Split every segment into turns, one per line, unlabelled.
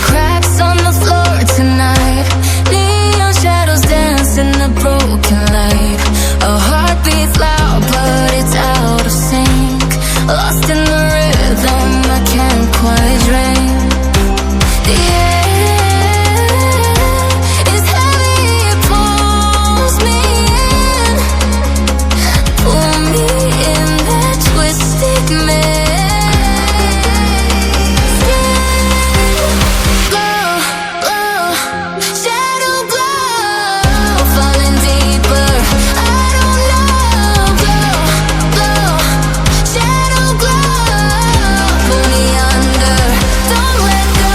cracks on the floor tonight. Neon shadows dance in the broken light. A heart beats loud but it's out of sync. Lost in the rhythm I can't quite drink. The air is heavy, it pulls me in. Pull me in that twisted maze. Glow, glow, shadow glow, falling deeper. I don't know. Glow, glow, shadow glow, pull me under. Don't let go.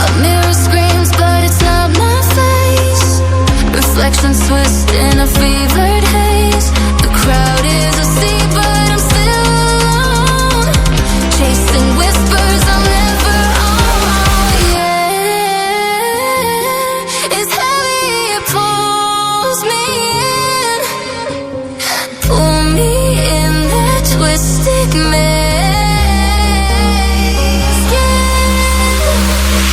A mirror screams, but it's not my face. Reflections twist in a fevered haze. The crowd is asleep, but I'm still alone. Chasing whispers I'll never own. Yeah, it's heavy, it pulls me in. Pull me in that twisted maze.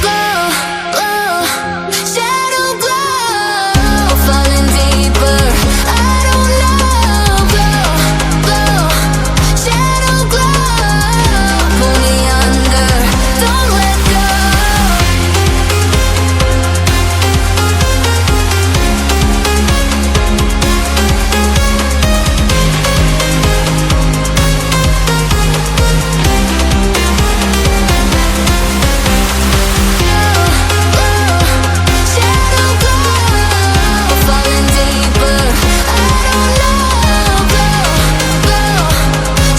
Glow, glow, shadow glow, falling deeper. I don't know. Glow, glow, shadow glow, pull me under. Don't let go. Shadow glow, falling deeper. I don't know. Glow, glow,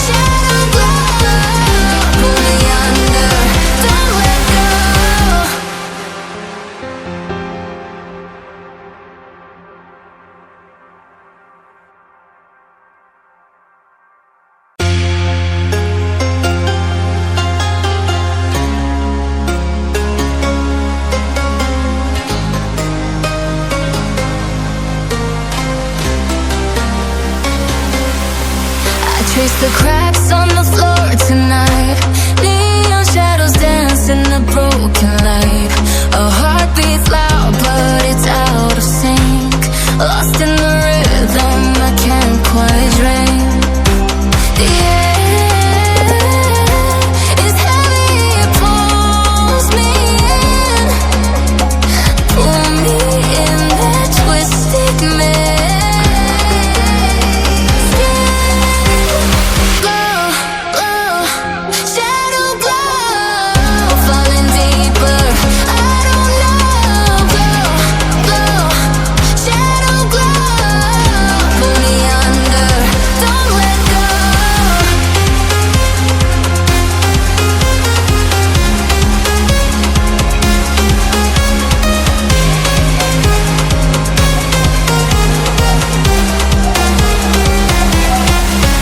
shadow glow, pull me under. Don't let go. I trace the cracks on the floor tonight. Neon shadows dance in the broken light. A heart beats loud but it's out of sync. Lost in the rhythm I can't quite drink. The air is heavy, it pulls me in. Pull me in that twisted maze. Glow, glow, shadow glow, falling deeper. I don't know. Glow, glow, shadow glow, pull me under. Don't let go.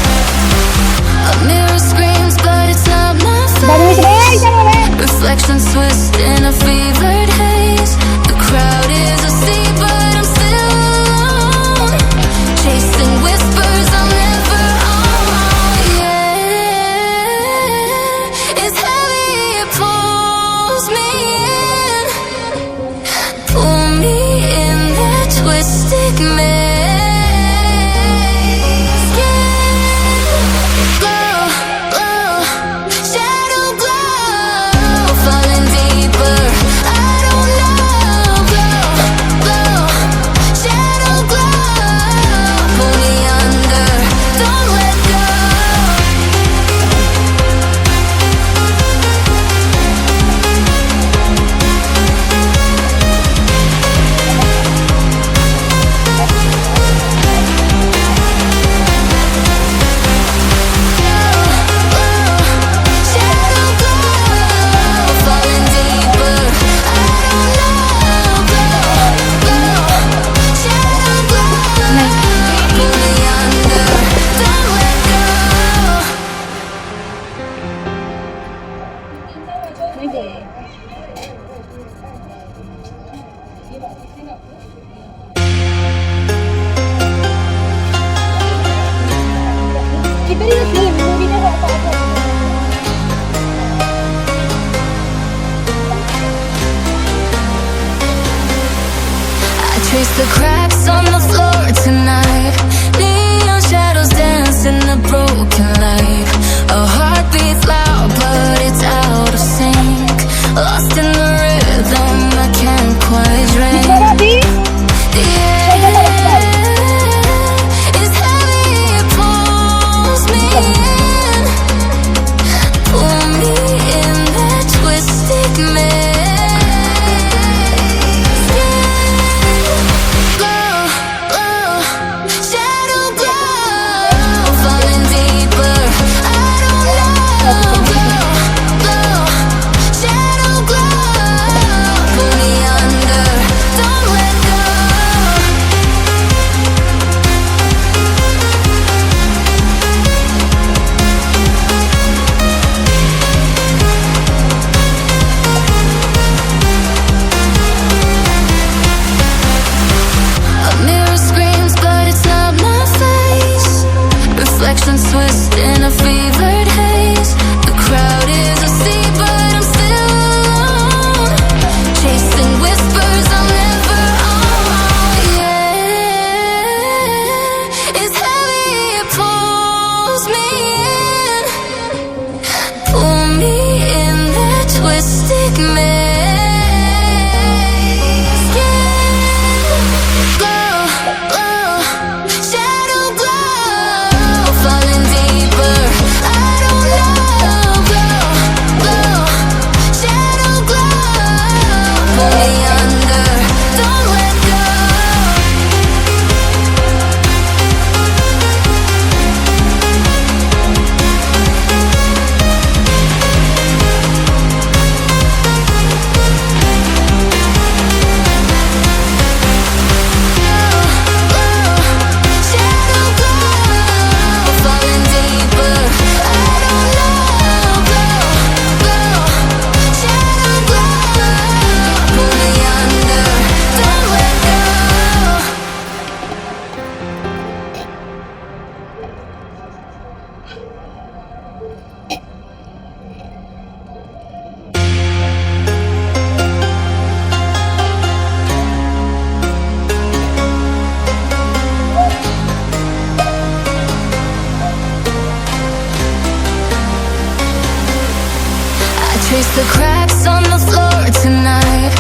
A mirror screams, but it's not my face. Reflections twist in a fevered haze. The crowd is asleep, but I'm still alone. Chasing whispers I'll never own. Yeah, it's heavy, it pulls me in. Pull me in that twisted maze. Glow, glow, shadow glow, falling deeper. I don't know. Glow, glow, shadow glow, pull me under. Don't let go. trace the cracks on the floor tonight. Neon shadows dance in the broken light. A heart beats loud, but it's out of sync. Lost in the rhythm, I can't quite read. The air is heavy, it pulls me in. Pull me in that twisted maze. Reflections twist in a fevered haze. The crowd is asleep, but I'm still alone. Chasing whispers I'll never own. Yeah, it's heavy, it pulls me in. Pull me in that twisted maze. Skin glow, glow, shadow glow. Falling deeper, I don't know. Glow, glow, shadow glow. Pull me under, don't let go. Trace the cracks on the floor tonight.